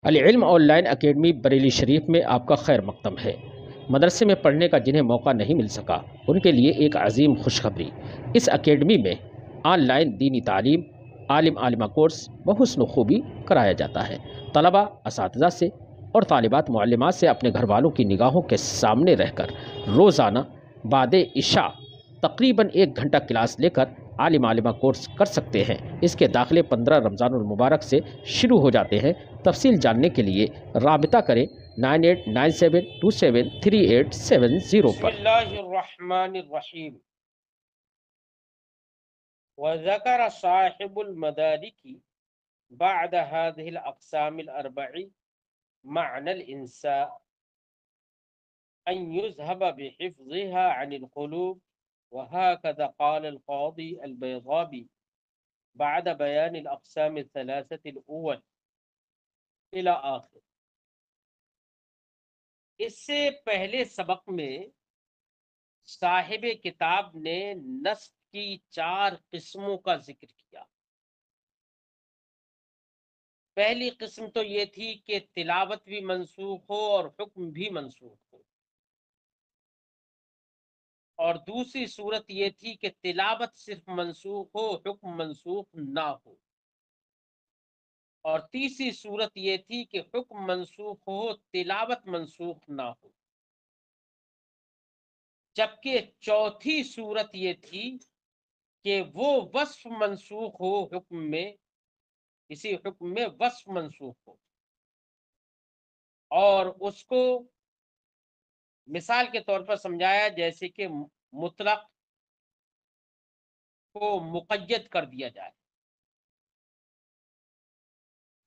العلم on line academy Bareilly شریف میں آپ کا خیر مقدم ہے۔ مدرسے میں پڑھنے کا جنہیں موقع نہیں مل سکا ان کے لیے ایک عظیم خوشخبری۔ اس اکیڈمی میں آن لائن دینی تعلیم، عالم عالمہ کورس بحسن و خوبی کرایا جاتا ہے۔ طلبہ اساتذہ سے اور طالبات معلمات سے اپنے گھر والوں کی نگاہوں کے سامنے رہ کر روزانہ بعد عشاء تقریباً 1 گھنٹہ کلاس لے کر عالم عالمہ کورس کر سکتے ہیں۔ اس کے داخلے 15 رمضان المبارک سے شروع ہو جاتے ہیں۔ تفصیل جاننے کے لیے رابطہ کریں 9897273870 بسم پر۔ اللہ الرحمن الرحیم وذكر صاحب المدارك بعد هذه الأقسام الأربع معنى الإنساء أن يذهب بحفظها عن القلوب، وهكذا قال القاضي البيضاوي بعد بيان الأقسام الثلاثة الأول إلى آخر۔ اس سے پہلے سبق میں صاحب کتاب نے نسخ کی 4 قسموں کا ذکر کیا۔ پہلی قسم تو یہ تھی کہ تلاوت بھی منسوخ ہو اور حکم بھی منسوخ ہو، اور دوسری صورت یہ تھی کہ تلاوت صرف منسوخ ہو، حکم منسوخ نہ ہو، اور تیسری صورت یہ تھی کہ حکم منسوخ ہو، تلاوت منسوخ نہ ہو، جبکہ چوتھی صورت یہ تھی کہ وہ وصف منسوخ ہو، حکم میں کسی حکم میں وصف منسوخ ہو، اور اس کو مثال کے طور پر سمجھایا جیسے کہ مطلق کو مقید کر دیا جائے،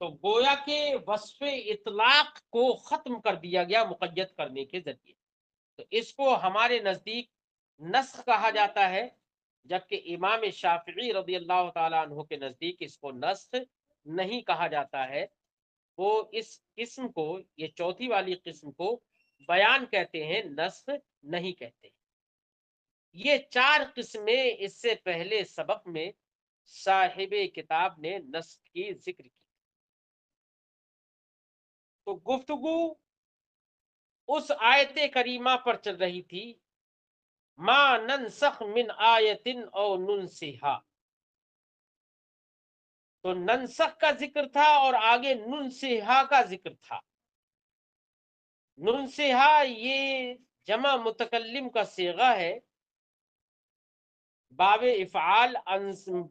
تو گویا کہ وصف اطلاق کو ختم کر دیا گیا مقید کرنے کے ذریعے، تو اس کو ہمارے نزدیک نسخ کہا جاتا ہے، جبکہ امام شافعی رضی اللہ تعالیٰ عنہ کے نزدیک اس کو نسخ نہیں کہا جاتا ہے، وہ اس قسم کو، یہ چوتھی والی قسم کو بیان کہتے ہیں، نسخ نہیں کہتے۔ یہ 4 قسمیں اس سے پہلے سبق میں صاحب کتاب نے نسخ کی ذکر کی۔ تو گفتگو اس آیت کریمہ پر چل رہی تھی، ما ننسخ من آیت او ننسہا، تو ننسخ کا ذکر تھا اور آگے ننسہا کا ذکر تھا۔ ننسہا یہ جمع متکلم کا صیغہ ہے، باب افعال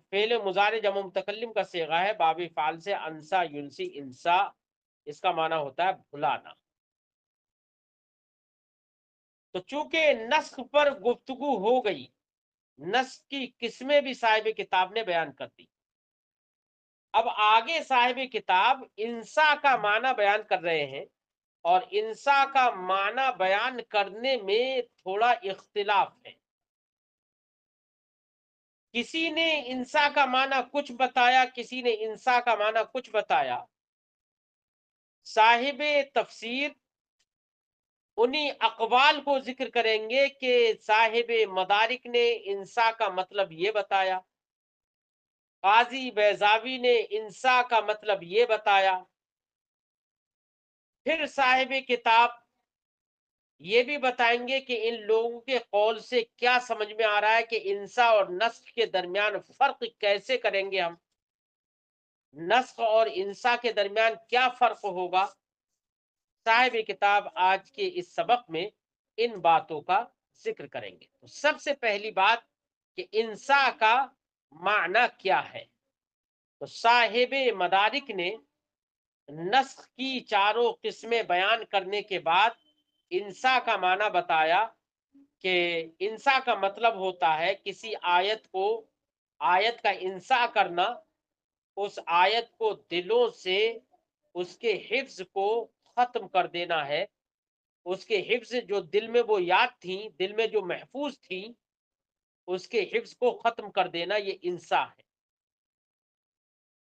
فعل مضارع جمع متکلم کا صیغہ ہے، باب افعال سے انسا ینسی انسا، اس کا معنی ہوتا ہے بھلانا۔ تو چونکہ نسخ پر گفتگو ہو گئی، نسخ کی قسمیں بھی صاحب کتاب نے بیان کر دی، اب آگے صاحب کتاب انسا کا معنی بیان کر رہے ہیں، اور انسا کا معنی بیان کرنے میں تھوڑا اختلاف ہے۔ کسی نے انسا کا معنی کچھ بتایا، کسی نے انسا کا معنی کچھ بتایا۔ صاحب تفسیر انہی اقوال کو ذکر کریں گے کہ صاحب مدارک نے انسا کا مطلب یہ بتایا، قاضی بیضاوی نے انسا کا مطلب یہ بتایا، پھر صاحب کتاب یہ بھی بتائیں گے کہ ان لوگوں کے قول سے کیا سمجھ میں آ رہا ہے کہ انسا اور نسخ کے درمیان فرق کیسے کریں گے ہم، نسخ اور انسا کے درمیان کیا فرق ہوگا۔ صاحب کتاب آج کے اس سبق میں ان باتوں کا ذکر کریں گے۔ تو سب سے پہلی بات کہ انسا کا معنی کیا ہے، تو صاحب مدارک نے نسخ کی 4 قسمیں بیان کرنے کے بعد انسا کا معنی بتایا کہ انسا کا مطلب ہوتا ہے کسی آیت کو، آیت کا انسا کرنا، اس آیت کو دلوں سے اس کے حفظ کو ختم کر دینا ہے، اس کے حفظ جو دل میں وہ یاد تھیں، دل میں جو محفوظ تھیں، اس کے حفظ کو ختم کر دینا، یہ انسا ہے۔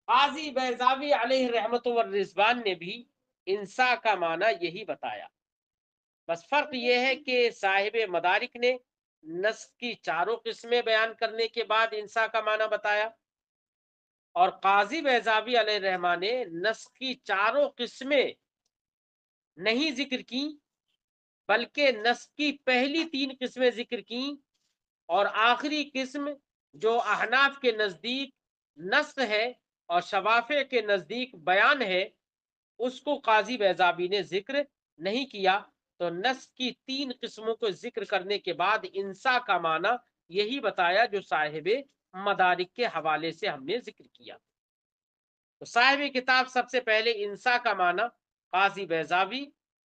قاضی بیضاوی علیہ رحمت والرضوان نے بھی انسا کا معنی یہی بتایا، بس فرق یہ ہے کہ صاحب مدارک نے نسخ کی 4 قسمیں بیان کرنے کے بعد انسا کا معنی بتایا، اور قاضی بیضاوی علیہ الرحمٰ نے نسخ کی چاروں قسمیں نہیں ذکر کی، بلکہ نسخ کی پہلی 3 قسمیں ذکر کی، اور آخری قسم جو احناف کے نزدیک نسخ ہے اور شوافع کے نزدیک بیان ہے، اس کو قاضی بیضاوی نے ذکر نہیں کیا۔ تو نسخ کی 3 قسموں کو ذکر کرنے کے بعد انسا کا معنی یہی بتایا جو صاحب مدارک کے حوالے سے ہم نے ذکر کیا۔ تو صاحب کتاب سب سے پہلے انسا کا معنی قاضی بیضاوی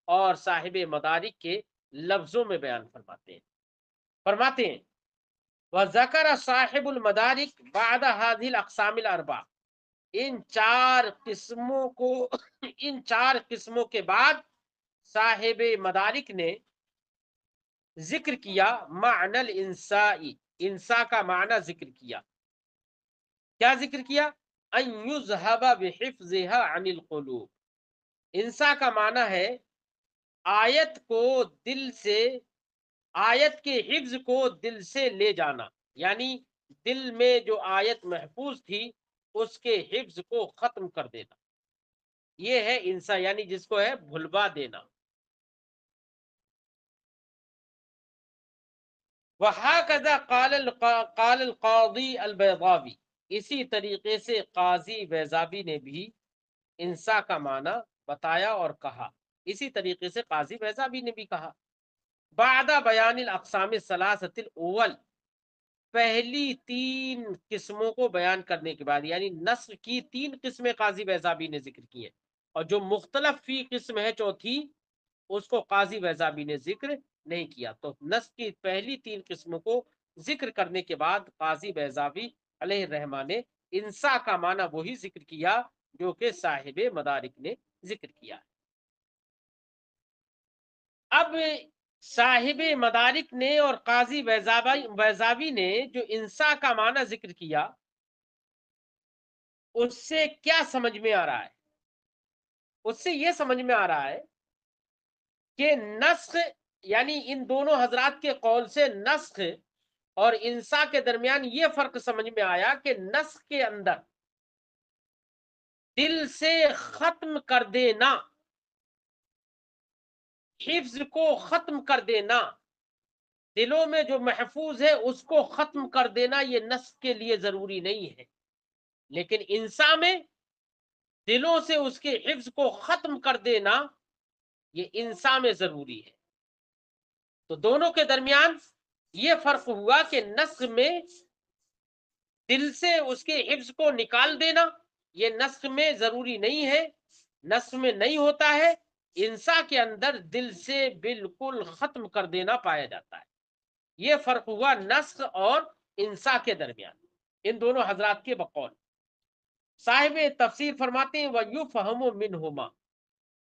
اور صاحب مدارک کے لفظوں میں بیان فرماتے ہیں وَذَكَرَ صاحب المدارک بعد هذه الاقسام الاربع، ان 4 قسموں کے بعد صاحب مدارک نے ذکر کیا معنی الانسائی، انسا کا معنی ذکر کیا۔ کیا ذکر کیا؟ ان یذهب بحفظها عن القلوب، انسا کا معنی ہے آیت کے حفظ کو دل سے لے جانا، یعنی دل میں جو آیت محفوظ تھی اس کے حفظ کو ختم کر دینا، یہ ہے انسا، یعنی جس کو ہے بھلوا دینا۔ وَهَكَذَا قال القاضی البیضاوی، اسی طریقے سے قاضی بیضاوی نے بھی انسا کا معنی بتایا اور کہا، اسی طریقے سے قاضی بیضاوی نے بھی کہا۔ بعد بیان الاقسام الثلاثۃ الاول، پہلی 3 قسموں کو بیان کرنے کے بعد، یعنی نسخ کی 3 قسمیں قاضی بیضاوی نے ذکر کی ہیں، اور جو مختلف فی قسم ہے چوتھی، اس کو قاضی بیضاوی نے ذکر نہیں کیا۔ تو نسخ کی پہلی 3 قسموں کو ذکر کرنے کے بعد قاضی بیضاوی علیہ الرحمٰ نے انسا کا معنی وہی ذکر کیا جو کہ صاحب مدارک نے ذکر کیا۔ اب صاحب مدارک نے اور قاضی بیضاوی نے جو انسا کا معنی ذکر کیا، اس سے کیا سمجھ میں آ رہا ہے؟ اس سے یہ سمجھ میں آ رہا ہے کہ نسخ، یعنی ان دونوں حضرات کے قول سے نسخ اور انسا کے درمیان یہ فرق سمجھ میں آیا کہ نسخ کے اندر دل سے ختم کر دینا، حفظ کو ختم کر دینا، دلوں میں جو محفوظ ہے اس کو ختم کر دینا، یہ نسخ کے لیے ضروری نہیں ہے، لیکن انسا میں دلوں سے اس کے حفظ کو ختم کر دینا یہ انسا میں ضروری ہے۔ تو دونوں کے درمیان یہ فرق ہوا کہ نسخ میں دل سے اس کے حفظ کو نکال دینا یہ نسخ میں ضروری نہیں ہے، نسخ میں نہیں ہوتا ہے، انسا کے اندر دل سے بالکل ختم کر دینا پایا جاتا ہے۔ یہ فرق ہوا نسخ اور انسا کے درمیان، ان دونوں حضرات کے بقول۔ صاحب تفسیر فرماتے ہیں وَيُفْهَمُ مِنْهُمَا،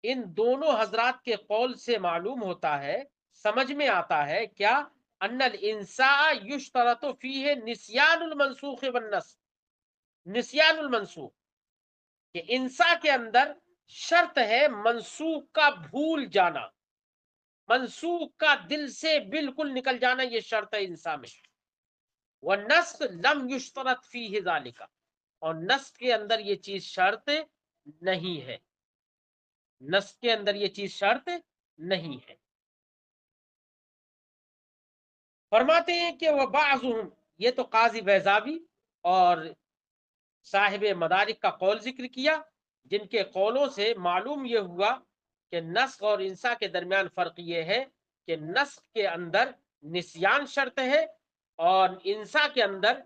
ان دونوں حضرات کے قول سے معلوم ہوتا ہے، سمجھ میں آتا ہے کیا؟ ان الانساء یشترط فیہ نسیان المنسوخ والنسخ، نسیان المنسوخ، کہ انسا کے اندر شرط ہے منسوخ کا بھول جانا، منسوخ کا دل سے بالکل نکل جانا، یہ شرط ہے انسا میں۔ والنسخ لم یشترط فیہ ذالک، اور نسخ کے اندر یہ چیز شرط نہیں ہے، نسخ کے اندر یہ چیز شرط نہیں ہے۔ فرماتے ہیں کہ وہ بعضهم، یہ تو قاضی بیضاوی اور صاحب مدارک کا قول ذکر کیا، جن کے قولوں سے معلوم یہ ہوا کہ نسخ اور انسا کے درمیان فرق یہ ہے کہ نسخ کے اندر نسیان شرط ہے اور انسا کے اندر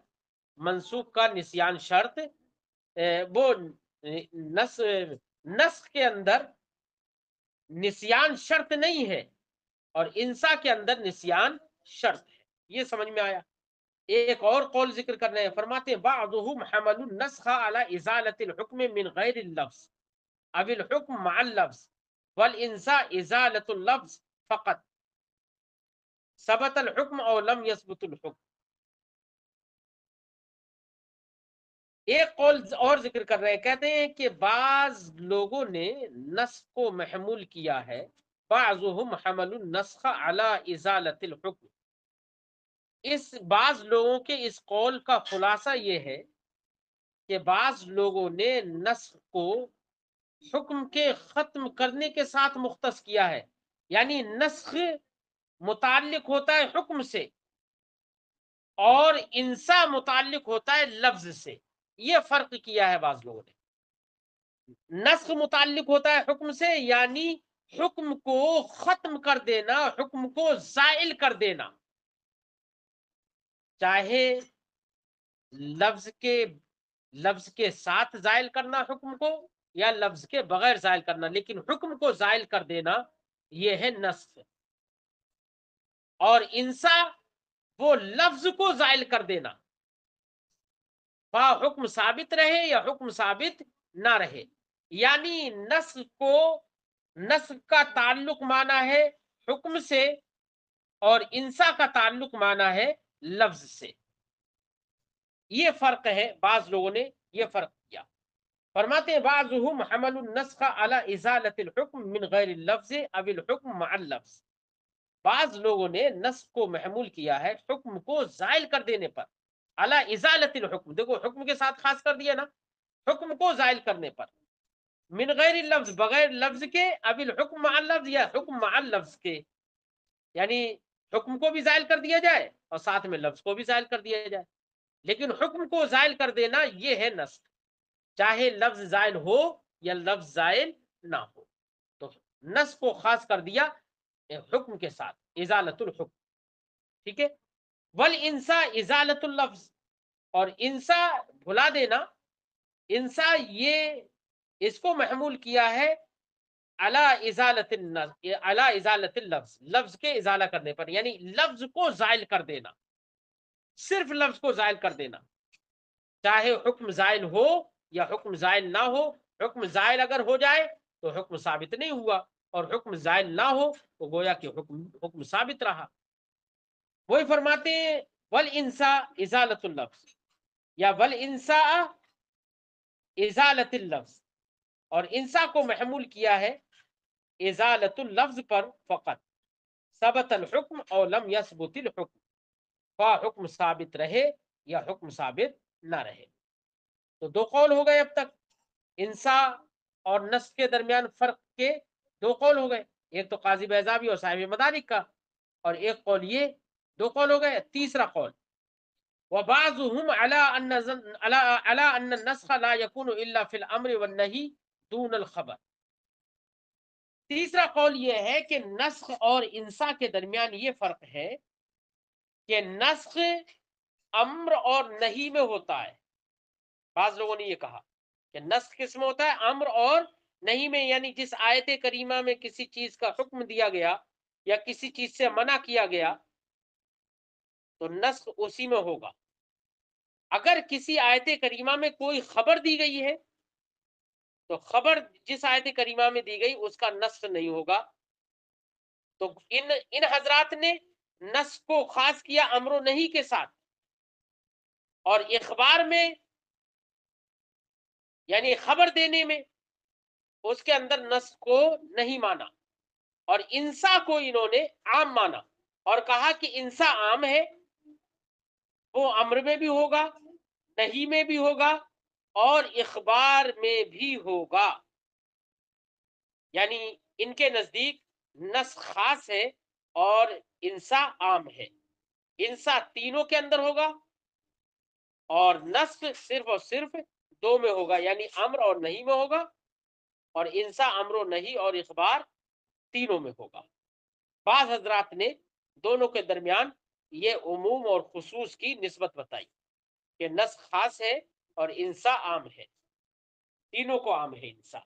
منسوخ کا نسیان شرط، وہ نسخ کے اندر نسیان شرط نہیں ہے اور انسا کے اندر نسیان شرط ہے، یہ سمجھ میں آیا۔ ایک اور قول ذکر کر رہے ہیں، فرماتے ہیں بعضهم حمل النسخ على ازالة الحكم من غیر اللفظ او الحكم مع اللفظ والانساء ازالة اللفظ فقط، ثبت الحكم او لم يثبت الحكم۔ ایک قول اور ذکر کر رہے ہیں، کہتے ہیں کہ بعض لوگوں نے نسخ کو محمول کیا ہے، بعضهم حمل النسخ على ازالة الحكم، اس بعض لوگوں کے اس قول کا خلاصہ یہ ہے کہ بعض لوگوں نے نسخ کو حکم کے ختم کرنے کے ساتھ مختص کیا ہے، یعنی نسخ متعلق ہوتا ہے حکم سے اور انسا متعلق ہوتا ہے لفظ سے، یہ فرق کیا ہے بعض لوگوں نے۔ نسخ متعلق ہوتا ہے حکم سے، یعنی حکم کو ختم کر دینا، حکم کو زائل کر دینا، چاہے لفظ کے ساتھ زائل کرنا حکم کو یا لفظ کے بغیر زائل کرنا، لیکن حکم کو زائل کر دینا یہ ہے نسخ۔ اور انسا وہ لفظ کو زائل کر دینا، خواہ حکم ثابت رہے یا حکم ثابت نہ رہے، یعنی نسخ کا تعلق مانا ہے حکم سے اور انسا کا تعلق مانا ہے لفظ سے۔ یہ فرق ہے، بعض لوگوں نے یہ فرق کیا۔ فرماتے ہیں بعضهم حمل النسخ على ازالۃ الحکم من غیر اللفظ او الحکم مع اللفظ، بعض لوگوں نے نسخ کو محمول کیا ہے حکم کو زائل کر دینے پر، علی ازالۃ الحکم، دیکھو حکم کے ساتھ خاص کر دیا نا، حکم کو زائل کرنے پر، من غیر اللفظ بغیر لفظ کے، اب الحکم مع اللفظ یا حکم مع اللفظ کے، یعنی حکم کو بھی زائل کر دیا جائے اور ساتھ میں لفظ کو بھی زائل کر دیا جائے، لیکن حکم کو زائل کر دینا یہ ہے نسخ، چاہے لفظ زائل ہو یا لفظ زائل نہ ہو۔ تو نسخ کو خاص کر دیا حکم کے ساتھ، ازالت الحکم، ٹھیک ہے۔ والانسا ازالت اللفظ، اور انسا بھلا دینا، انسا یہ اس کو محمول کیا ہے علی ازالت اللفظ، لفظ کے ازالہ کرنے پر، یعنی لفظ کو زائل کر دینا، صرف لفظ کو زائل کر دینا، چاہے حکم زائل ہو یا حکم زائل نہ ہو۔ حکم زائل اگر ہو جائے تو حکم ثابت نہیں ہوا، اور حکم زائل نہ ہو تو گویا کہ حکم ثابت رہا۔ وہی فرماتے ہیں والانسا ازالت اللفظ یا والانسا ازالت اللفظ، اور انسا کو محمول کیا ہے ازالت اللفظ پر فقط، ثبت الحکم او لم یثبت الحکم، خواہ حکم ثابت رہے یا حکم ثابت نہ رہے۔ تو دو قول ہو گئے اب تک، انسا اور نسخ کے درمیان فرق کے دو قول ہو گئے، ایک تو قاضی بیضاوی اور صاحب مدارک کا، اور ایک قول یہ، دو قول ہو گئے۔ تیسرا قول وبعضهم على ان النسخ لا يكون الا في الامر والنهي دون الخبر، تیسرا قول یہ ہے کہ نسخ اور انسا کے درمیان یہ فرق ہے کہ نسخ امر اور نہی میں ہوتا ہے، بعض لوگوں نے یہ کہا کہ نسخ کس میں ہوتا ہے، امر اور نہیں میں، یعنی جس آیت کریمہ میں کسی چیز کا حکم دیا گیا یا کسی چیز سے منع کیا گیا تو نسخ اسی میں ہوگا۔ اگر کسی آیت کریمہ میں کوئی خبر دی گئی ہے تو خبر جس آیت کریمہ میں دی گئی اس کا نسخ نہیں ہوگا۔ تو ان حضرات نے نسخ کو خاص کیا امر و نہی کے ساتھ، اور اخبار میں یعنی خبر دینے میں اس کے اندر نسخ کو نہیں مانا، اور انسا کو انہوں نے عام مانا اور کہا کہ انسا عام ہے، وہ امر میں بھی ہوگا، نہی میں بھی ہوگا اور اخبار میں بھی ہوگا، یعنی ان کے نزدیک نسخ خاص ہے اور انسا عام ہے، انسا تینوں کے اندر ہوگا اور نسخ صرف اور صرف دو میں ہوگا، یعنی امر اور نہی میں ہوگا، اور انسا امر و نہی اور اخبار تینوں میں ہوگا۔ بعض حضرات نے دونوں کے درمیان یہ عموم اور خصوص کی نسبت بتائی کہ نسخ خاص ہے اور انسا عام ہے، تینوں کو عام ہے انسا۔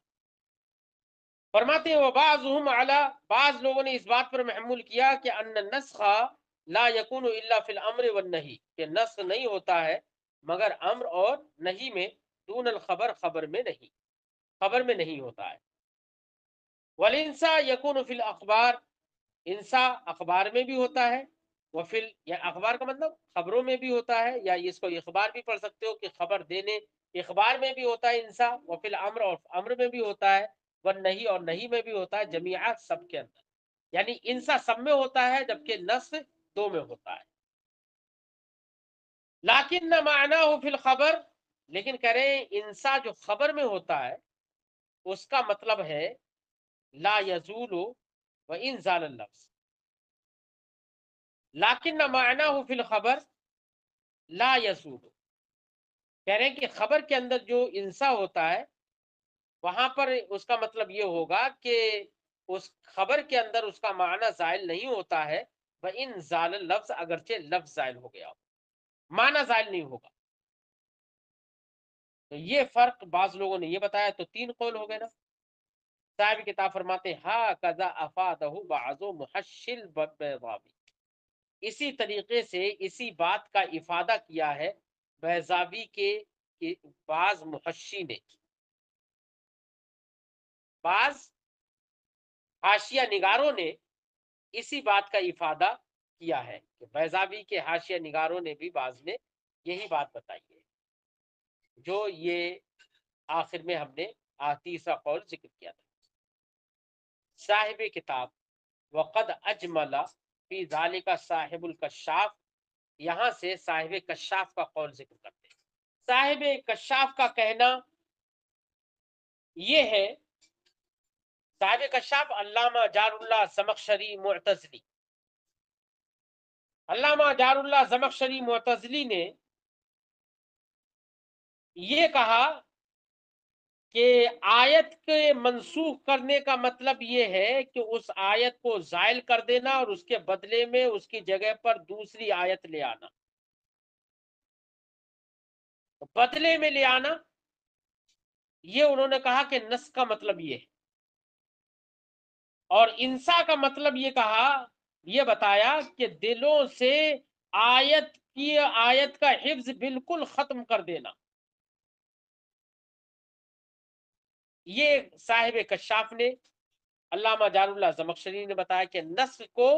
فرماتے ہیں وبعضهم علی، بعض لوگوں نے اس بات پر محمول کیا کہ ان النسخ لا يكون الا في الامر والنهي، کہ نسخ نہیں ہوتا ہے مگر امر اور نہی میں، دون الخبر، خبر میں نہیں، خبر میں نہیں ہوتا ہے۔ والانسا يكون في الاخبار، انسا اخبار میں بھی ہوتا ہے، وفل، یا اخبار کا مطلب خبروں میں بھی ہوتا ہے، یا اس کو اخبار بھی پڑھ سکتے ہو کہ خبر دینے، اخبار میں بھی ہوتا ہے انسا، وفل امر، اور امر میں بھی ہوتا ہے، والنہی، اور نہی میں بھی ہوتا ہے، جمیعہ، سب کے اندر، یعنی انسا سب میں ہوتا ہے جبکہ نسخ دو میں ہوتا ہے۔ لیکن معناہ فی الخبر، لیکن کہہ رہے ہیں انسا جو خبر میں ہوتا ہے اس کا مطلب ہے لا یزول و انزال اللفظ، لیکن معنی فی الخبر لا یزول، کہہ رہے ہیں کہ خبر کے اندر جو انسا ہوتا ہے وہاں پر اس کا مطلب یہ ہوگا کہ اس خبر کے اندر اس کا معنی زائل نہیں ہوتا ہے، وَإِنْ زَالَ لفظ اگرچہ لفظ زائل ہو گیا ہو، معنی زائل نہیں ہوگا۔ تو یہ فرق بعض لوگوں نے یہ بتایا، تو تین قول ہو گئے نا۔ صاحب کتاب فرماتے ہیں ہا کذا افادہ بعض محشل بیضاوی، اسی طریقے سے اسی بات کا افادہ کیا ہے بیضاوی کے بعض محشی نے، بعض حاشیہ نگاروں نے اسی بات کا افادہ کیا ہے کہ بیضاوی کے حاشیہ نگاروں نے بھی بعض نے یہی بات بتائی ہے، جو یہ آخر میں ہم نے تیسرا قول ذکر کیا تھا۔ صاحب کتاب وقد اجمل فی ذالک صاحب الکشاف، یہاں سے صاحب کشاف کا قول ذکر کرتے ہیں۔ صاحب کشاف کا کہنا یہ ہے، صاحب کشاف علامہ جار اللہ زمخشری معتزلی، علامہ جار اللہ زمخشری معتزلی نے یہ کہا کہ آیت کے منسوخ کرنے کا مطلب یہ ہے کہ اس آیت کو زائل کر دینا اور اس کے بدلے میں اس کی جگہ پر دوسری آیت لے آنا، بدلے میں لے آنا، یہ انہوں نے کہا کہ نس کا مطلب یہ ہے، اور انسا کا مطلب یہ کہا، یہ بتایا کہ دلوں سے آیت کا حفظ بالکل ختم کر دینا۔ یہ صاحب کشاف نے، علامہ جار اللہ زمخشری نے بتایا کہ نسخ کو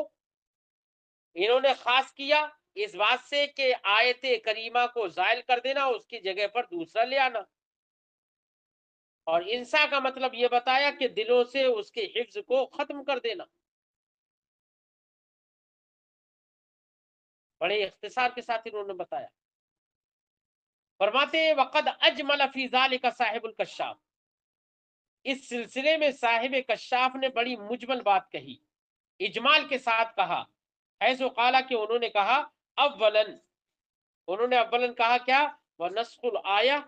انہوں نے خاص کیا اس بات سے کہ آیت کریمہ کو زائل کر دینا، اس کی جگہ پر دوسرا لے آنا، اور انسا کا مطلب یہ بتایا کہ دلوں سے اس کے حفظ کو ختم کر دینا۔ بڑے اختصار کے ساتھ انہوں نے بتایا۔ فرماتے ہیں وقد اجمل فی ذالک صاحب الکشاف، اس سلسلے میں صاحب کشاف نے بڑی مجمل بات کہی، اجمال کے ساتھ کہا، حیث قالا کہ انہوں نے کہا اولن، انہوں نے اولن کہا کیا، وَنَسْخُ الْآیَةِ،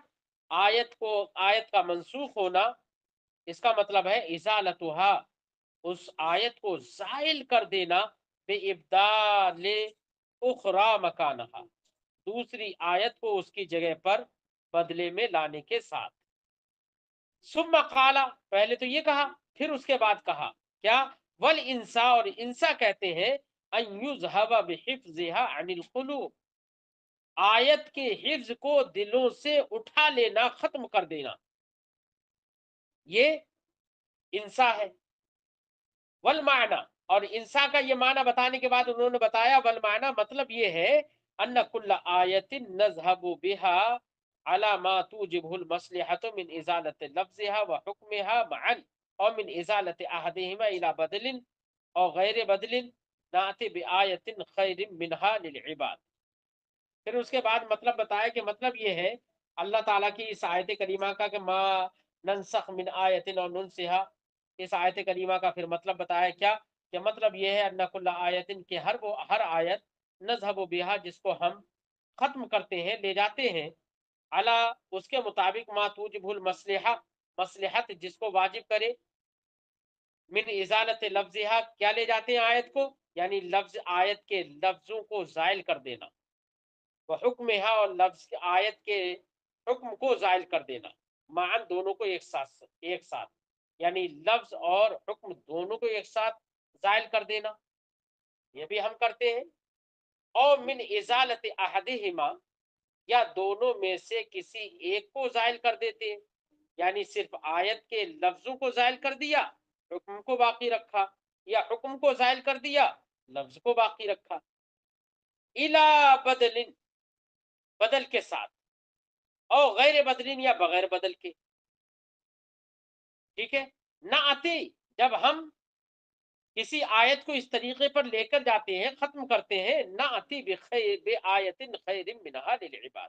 آیت کا منسوخ ہونا، اس کا مطلب ہے ازالتها، اس آیت کو زائل کر دینا، بے ابدال اخرى مکانہا، دوسری آیت کو اس کی جگہ پر بدلے میں لانے کے ساتھ۔ ثم قال، پہلے تو یہ کہا، پھر اس کے بعد کہا کیا، والانسا، اور انسا کہتے ہیں ان یذهب بحفظها عن القلوب، آیت کے حفظ کو دلوں سے اٹھا لینا، ختم کر دینا، یہ انسا ہے۔ والمعنی، اور انسا کا یہ معنی بتانے کے بعد انہوں نے بتایا والمعنی مطلب یہ ہے ان کل آیت نذهب بها على ما توجبه المصلحة من ازالة لفظها وحكمها معا، او من ازالة احدهما الى بدل او غیر بدل، نأتی بآیت خیر منها للعباد۔ پھر اس کے بعد مطلب بتایا کہ مطلب یہ ہے اللہ تعالیٰ کی اس آیت کریمہ کا کہ ما ننسخ من آیت اور ننسها، اس آیت کریمہ کا پھر مطلب بتایا کیا، کہ مطلب یہ ہے ان کل آیت، کہ ہر آیت نذهب بها، جس کو ہم ختم کرتے ہیں، لے جاتے ہیں، علی، اس کے مطابق، ما توجب المصلحہ، مصلحت جس کو واجب کرے، من ازالت لفظها، کیا لے جاتے ہیں آیت کو، یعنی لفظ، آیت کے لفظوں کو زائل کر دینا، وحکمها، اور لفظ آیت کے حکم کو زائل کر دینا، معاً، دونوں کو ایک ساتھ، یعنی لفظ اور حکم دونوں کو ایک ساتھ زائل کر دینا، یہ بھی ہم کرتے ہیں۔ اور من ازالت احدہما، یا دونوں میں سے کسی ایک کو زائل کر دیتے ہیں، یعنی صرف آیت کے لفظوں کو زائل کر دیا، حکم کو باقی رکھا، یا حکم کو زائل کر دیا، لفظ کو باقی رکھا، الا بدل، بدل کے ساتھ، اور غیر بدل، یا بغیر بدل کے، ٹھیک ہے۔ نہ آتی، جب ہم کسی آیت کو اس طریقے پر لے کر جاتے ہیں، ختم کرتے ہیں، نہ آتی بے آیت خیر منہا للعباد،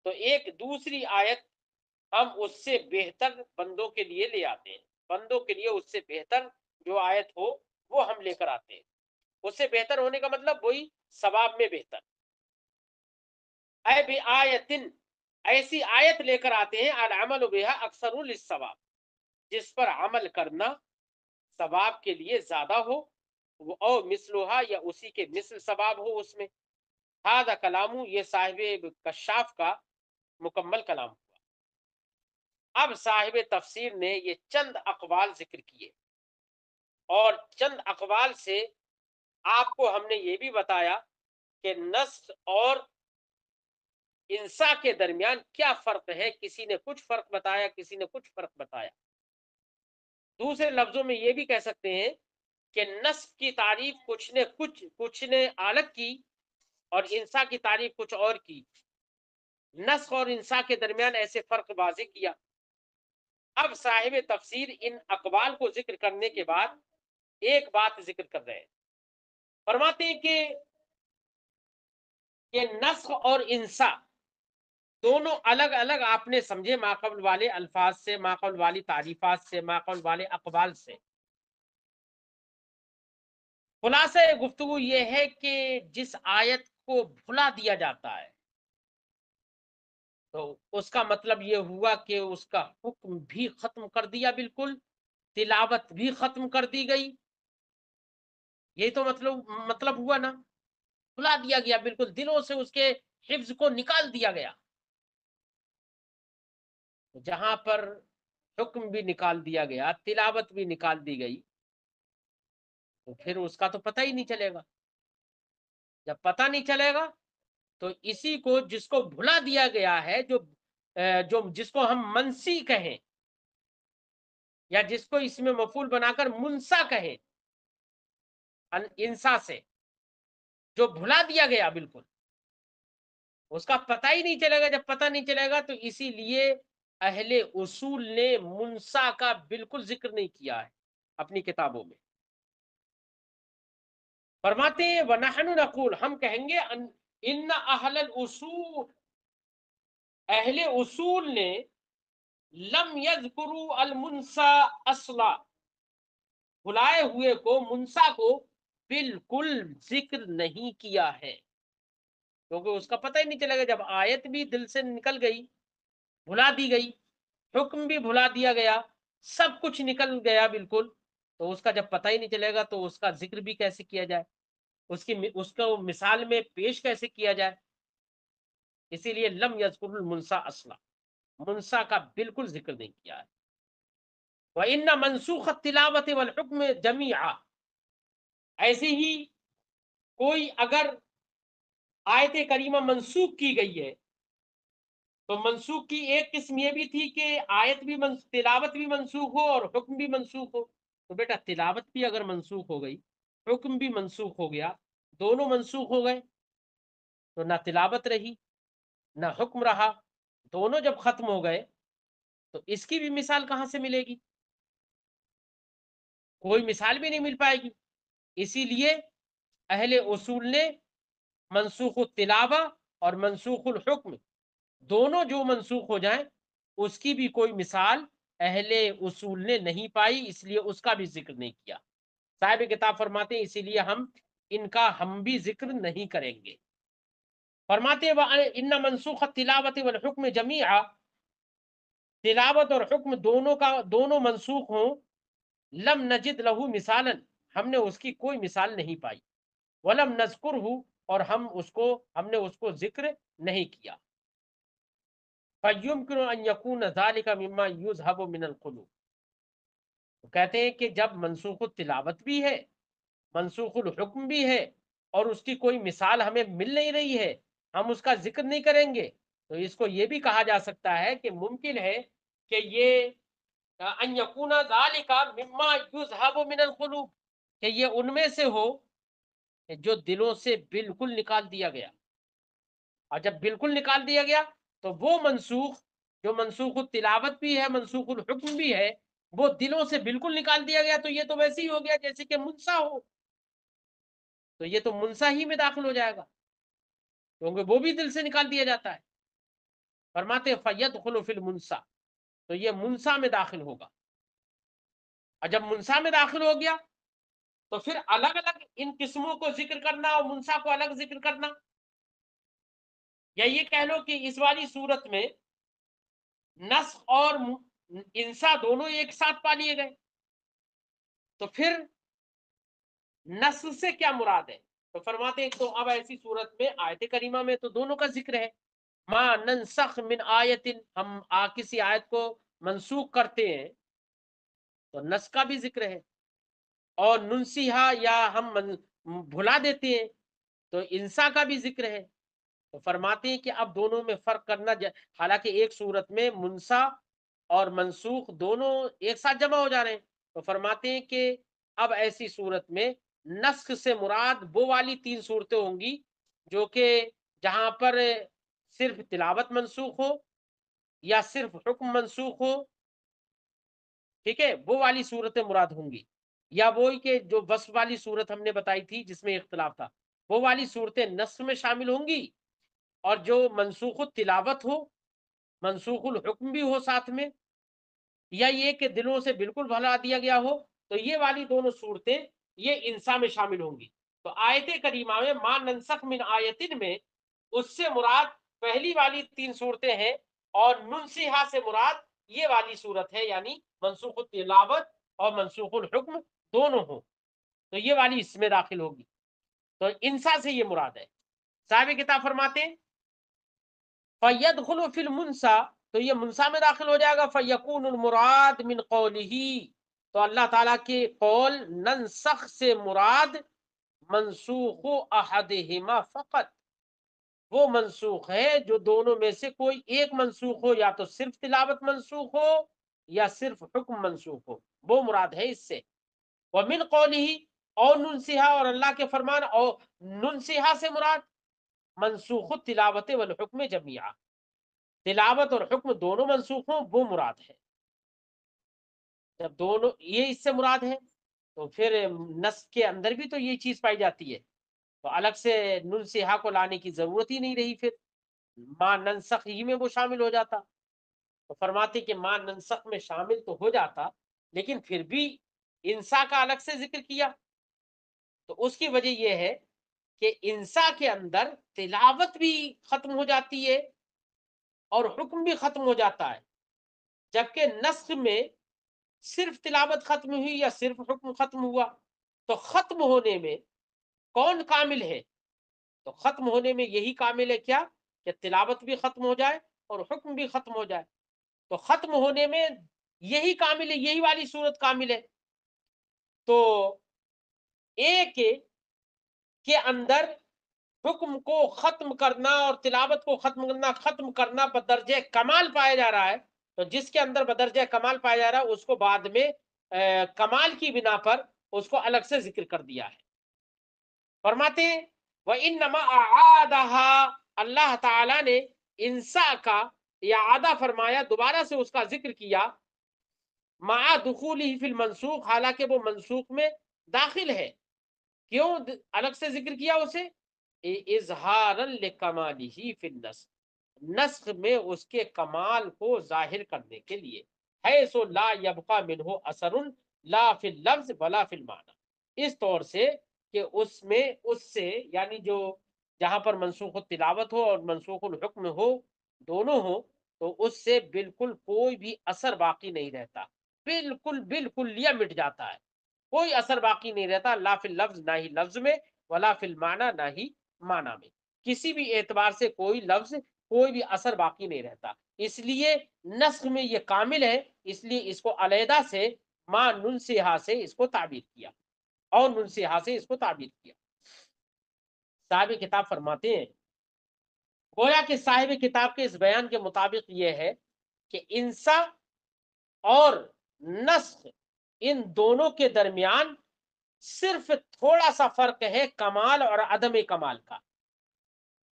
تو ایک دوسری آیت ہم اس سے بہتر بندوں کے لیے لے آتے ہیں، بندوں کے لیے اس سے بہتر جو آیت ہو وہ ہم لے کر آتے ہیں۔ اس سے بہتر ہونے کا مطلب وہی ثواب میں بہتر، اے بھی آیتن، ایسی آیت لے کر آتے ہیں العمل بہا اکثر للثواب، جس پر عمل کرنا ثواب کے لیے زیادہ ہو، او مثلھا، یا اسی کے مثل ثواب ہو اس میں۔ ہذا کلام، یہ صاحب کشاف کا مکمل کلام ہوا۔ اب صاحب تفسیر نے یہ چند اقوال ذکر کیے، اور چند اقوال سے آپ کو ہم نے یہ بھی بتایا کہ نص اور انسا کے درمیان کیا فرق ہے، کسی نے کچھ فرق بتایا، کسی نے کچھ فرق بتایا۔ دوسرے لفظوں میں یہ بھی کہہ سکتے ہیں کہ نص کی تعریف کچھ نے الگ کی، اور انسا کی تعریف کچھ اور کی۔ نسخ اور انسا کے درمیان ایسے فرق واضح کیا۔ اب صاحب تفسیر ان اقوال کو ذکر کرنے کے بعد ایک بات ذکر کر رہے ہیں، فرماتے ہیں کہ نسخ اور انسا دونوں الگ الگ آپ نے سمجھے ماقبل والے الفاظ سے، ماقبل والی تعریفات سے، ماقبل والے اقوال سے۔ خلاصہ گفتگو یہ ہے کہ جس آیت کو بھلا دیا جاتا ہے تو اس کا مطلب یہ ہوا کہ اس کا حکم بھی ختم کر دیا، بالکل تلاوت بھی ختم کر دی گئی، یہ تو مطلب ہوا نا، بھلا دیا گیا، بالکل دلوں سے اس کے حفظ کو نکال دیا گیا۔ جہاں پر حکم بھی نکال دیا گیا، تلاوت بھی نکال دی گئی، تو پھر اس کا تو پتہ ہی نہیں چلے گا۔ جب پتہ نہیں چلے گا تو اسی کو جس کو بھلا دیا گیا ہے، جس کو ہم منسی کہیں، یا جس کو اس میں مفعول بنا کر منسا کہیں، انسا سے جو بھلا دیا گیا بالکل، اس کا پتہ ہی نہیں چلے گا۔ جب پتہ نہیں چلے گا تو اسی لیے اہل اصول نے منسا کا بالکل ذکر نہیں کیا ہے اپنی کتابوں میں۔ فرماتے ہیں وَنَحْنُ نَقُولُ، ہم کہیں گے ان اہل الاصول، اہل اصول نے لم یذکروا المنسا اصلا، بھلائے ہوئے کو، منسا کو بالکل ذکر نہیں کیا ہے، کیونکہ اس کا پتہ ہی نہیں چلے گا۔ جب آیت بھی دل سے نکل گئی، بھلا دی گئی، حکم بھی بھلا دیا گیا، سب کچھ نکل گیا بالکل، تو اس کا جب پتہ ہی نہیں چلے گا تو اس کا ذکر بھی کیسے کیا جائے، اس کو مثال میں پیش کیسے کیا جائے۔ اسی لیے لم یذکر المنسا اصلا، منسا کا بالکل ذکر نہیں کیا ہے۔ وَإِنَّ مَنْسُوخَ التِّلَاوَةِ وَالْحُكْمِ جَمِيعًا، ایسے ہی کوئی اگر آیت کریمہ منسوخ کی گئی ہے تو منسوخ کی ایک قسم یہ بھی تھی کہ آیت بھی تلاوت بھی منسوخ ہو اور حکم بھی منسوخ ہو۔ تو بیٹا تلاوت بھی اگر منسوخ ہو گئی، حکم بھی منسوخ ہو گیا، دونوں منسوخ ہو گئے، تو نہ تلاوت رہی نہ حکم رہا، دونوں جب ختم ہو گئے تو اس کی بھی مثال کہاں سے ملے گی؟ کوئی مثال بھی نہیں مل پائے گی۔ اسی لیے اہل اصول نے منسوخ التلاوہ اور منسوخ الحکم دونوں جو منسوخ ہو جائیں اس کی بھی کوئی مثال اہل اصول نے نہیں پائی، اس لیے اس کا بھی ذکر نہیں کیا۔ صاحب کتاب فرماتے ہیں اسی لیے ان کا ہم بھی ذکر نہیں کریں گے۔ فرماتے ہیں ان منسوخ التلاوۃ والحکم جمیعا، تلاوت اور حکم دونوں منسوخ ہوں، لم نجد لہو مثالا، ہم نے اس کی کوئی مثال نہیں پائی، ولم نذکرہ، اور ہم نے اس کو ذکر نہیں کیا۔ فَيُمْكِنُ أَنْ يَكُونَ ذَلِكَ مِمَّا يُذْهَبُ مِنَ الْقُلُوبِ، تو کہتے ہیں کہ جب منسوخ التلاوت بھی ہے، منسوخ الحکم بھی ہے، اور اس کی کوئی مثال ہمیں مل نہیں رہی ہے، ہم اس کا ذکر نہیں کریں گے، تو اس کو یہ بھی کہا جا سکتا ہے کہ ممکن ہے کہ یہ ان یکون ذالک مما یذهب من القلوب، کہ یہ ان میں سے ہو کہ جو دلوں سے بالکل نکال دیا گیا، اور جب بالکل نکال دیا گیا تو وہ منسوخ، جو منسوخ التلاوت بھی ہے، منسوخ الحکم بھی ہے، وہ دلوں سے بالکل نکال دیا گیا، تو یہ تو ویسے ہی ہو گیا جیسے کہ منسا ہو، تو یہ تو منسا ہی میں داخل ہو جائے گا، کیونکہ وہ بھی دل سے نکال دیا جاتا ہے۔ فرماتے فَيَدْخُلُ فِي الْمُنْسَى، تو یہ منسا میں داخل ہوگا، اور جب منسا میں داخل ہو گیا تو پھر الگ الگ ان قسموں کو ذکر کرنا اور منسا کو الگ ذکر کرنا، یا یہ کہہ لو کہ اس والی صورت میں نسخ اور انسا دونوں ایک ساتھ پا لیے گئے، تو پھر نسل سے کیا مراد ہے؟ تو فرماتے ہیں تو اب ایسی صورت میں آیت کریمہ میں تو دونوں کا ذکر ہے، ما ننسخ من آیت، ہم کسی آیت کو منسوخ کرتے ہیں تو نسخ کا بھی ذکر ہے، اور ننسیہا یا ہم بھلا دیتے ہیں تو انسا کا بھی ذکر ہے۔ تو فرماتے ہیں کہ اب دونوں میں فرق کرنا حالانکہ ایک صورت میں منسا اور منسوخ دونوں ایک ساتھ جمع ہو جا رہے ہیں، تو فرماتے ہیں کہ اب ایسی صورت میں نسخ سے مراد وہ والی 3 صورتیں ہوں گی جو کہ جہاں پر صرف تلاوت منسوخ ہو یا صرف حکم منسوخ ہو، ٹھیک ہے، وہ والی صورتیں مراد ہوں گی، یا وہی کہ جو وصف والی صورت ہم نے بتائی تھی جس میں اختلاف تھا، وہ والی صورتیں نسخ میں شامل ہوں گی، اور جو منسوخ التلاوت ہو، منسوخ الحکم بھی ہو ساتھ میں، یا یہ کہ دلوں سے بالکل بھلا دیا گیا ہو، تو یہ والی دونوں صورتیں یہ انسا میں شامل ہوں گی۔ تو آیت کریمہ میں ما ننسخ من آیتن میں اس سے مراد پہلی والی 3 صورتیں ہیں، اور ننسیہا سے مراد یہ والی صورت ہے، یعنی منسوخ التلاوت اور منسوخ الحکم دونوں ہوں، تو یہ والی اس میں داخل ہوگی، تو انسا سے یہ مراد ہے۔ صاحب کتاب فرماتے ہیں فَيَدْخُلُ فِي الْمُنْسَى، تو یہ منسا میں داخل ہو جائے گا، فَيَكُونُ الْمُرَاد مِنْ قَوْلِهِ، تو اللہ تعالیٰ کے قول ننسخ سے مراد منسوخ احدہما فقط، وہ منسوخ ہے جو دونوں میں سے کوئی ایک منسوخ ہو، یا تو صرف تلاوت منسوخ ہو یا صرف حکم منسوخ ہو، وہ مراد ہے اس سے۔ وَمِنْ قَوْلِهِ، اور ننسیہا، اور اللہ کے فرمان، اور ننسیہا سے مراد منسوخ التلاوت والحکم جميعا، تلاوت اور حکم دونوں منسوخ ہوں وہ مراد ہے۔ جب دونوں یہ اس سے مراد ہے تو پھر نسخ کے اندر بھی تو یہ چیز پائی جاتی ہے، تو الگ سے ننسیہا کو لانے کی ضرورت ہی نہیں رہی، پھر ما ننسخ ہی میں وہ شامل ہو جاتا۔ تو فرماتے کہ ما ننسخ میں شامل تو ہو جاتا، لیکن پھر بھی انسا کا الگ سے ذکر کیا، تو اس کی وجہ یہ ہے کہ انسا کے اندر تلاوت بھی ختم ہو جاتی ہے اور حکم بھی ختم ہو جاتا ہے، جبکہ نسخ میں صرف تلاوت ختم ہوئی یا صرف حکم ختم ہوا، تو ختم ہونے میں کون کامل ہے؟ تو ختم ہونے میں یہی کامل ہے کیا کہ تلاوت بھی ختم ہو جائے اور حکم بھی ختم ہو جائے، تو ختم ہونے میں یہی کامل ہے، یہی والی صورت کامل ہے۔ تو ایک کے اندر حکم کو ختم کرنا اور تلاوت کو ختم کرنا بدرجہ کمال پایا جا رہا ہے، تو جس کے اندر بدرجہ کمال پایا جا رہا ہے اس کو بعد میں کمال کی بنا پر اس کو الگ سے ذکر کر دیا ہے۔ فرماتے ہیں وَإِنَّمَا أَعَادَهَا، اللہ تعالیٰ نے انسا کا اعادہ فرمایا، دوبارہ سے اس کا ذکر کیا، مع دخولہ فی المنسوخ، حالانکہ وہ منسوخ میں داخل ہے۔ کیوں الگ سے ذکر کیا اسے؟ اظہارا لکمالہ فی النسخ، نسخ میں اس کے کمال کو ظاہر کرنے کے لیے، حیث لا یبقى منہ اثر لا فی اللفظ ولا فی المعنی، اس طور سے کہ اس میں اس سے یعنی جو جہاں پر منسوخ التلاوت ہو اور منسوخ الحکم ہو دونوں ہو، تو اس سے بالکل کوئی بھی اثر باقی نہیں رہتا، بالکل بالکل لیا مٹ جاتا ہے، کوئی اثر باقی نہیں رہتا، لا فی اللفظ، نہ ہی لفظ میں، ولا فی المعنی، نہ ہی معنی میں، کسی بھی اعتبار سے کوئی لفظ کوئی بھی اثر باقی نہیں رہتا، اس لیے نسخ میں یہ کامل ہے، اس لیے اس کو علیحدہ سے ما ننسیہا سے اس کو تعبیر کیا، اور ننسیہا سے اس کو تعبیر کیا۔ صاحب کتاب فرماتے ہیں گویا کہ صاحب کتاب کے اس بیان کے مطابق یہ ہے کہ انسا اور نسخ ان دونوں کے درمیان صرف تھوڑا سا فرق ہے کمال اور عدم کمال کا،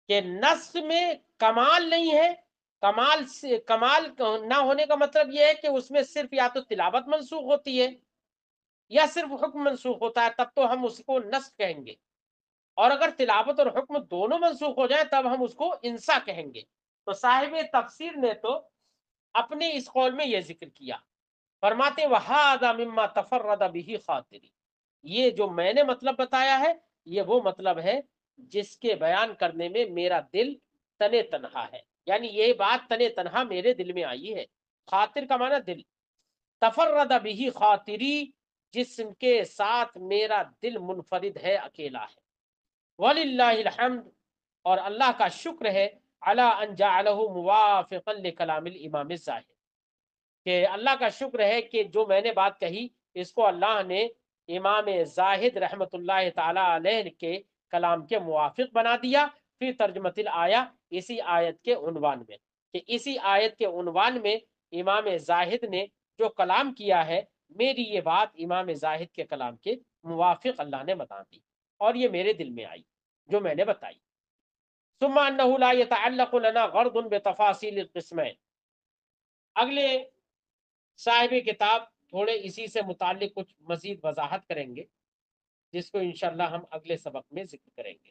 کہ نسخ میں کمال نہیں ہے، کمال نہ ہونے کا مطلب یہ ہے کہ اس میں صرف یا تو تلاوت منسوخ ہوتی ہے یا صرف حکم منسوخ ہوتا ہے، تب تو ہم اس کو نسخ کہیں گے، اور اگر تلاوت اور حکم دونوں منسوخ ہو جائیں تب ہم اس کو انسا کہیں گے۔ تو صاحب تفسیر نے تو اپنے اس قول میں یہ ذکر کیا، فرماتے وَهَذَا مِمَّا تَفَرَّدَ بِهِ خَاطِرِ، یہ جو میں نے مطلب بتایا ہے یہ وہ مطلب ہے جس کے بیان کرنے میں میرا دل تنے تنہا ہے، یعنی یہ بات تنے تنہا میرے دل میں آئی ہے۔ خاطر کا معنی دل، تفرد بھی خاطری، جسم کے ساتھ میرا دل منفرد ہے، اکیلا ہے۔ وَلِلَّهِ الْحَمْدُ، اور اللہ کا شکر ہے، عَلَىٰ أَنْ جَعَلَهُ مُوَافِقًا لِكَلَامِ الْإِمَامِ الزَّاهِدِ، کہ اللہ کا شکر ہے کہ جو میں نے بات کہی اس کو اللہ نے امام زاہد رحمت اللہ تعالی علیہ کے کلام کے موافق بنا دیا، فی ترجمۃ الآیہ، اسی آیت کے عنوان میں، کہ اسی آیت کے عنوان میں امام زاہد نے جو کلام کیا ہے، میری یہ بات امام زاہد کے کلام کے موافق اللہ نے بتا دی، اور یہ میرے دل میں آئی جو میں نے بتائی۔ ثم انه لا يتعلق لنا غرض بتفاصيل القسمين، اگلے صاحب کتاب تھوڑے اسی سے متعلق کچھ مزید وضاحت کریں گے، جس کو انشاءاللہ ہم اگلے سبق میں ذکر کریں گے۔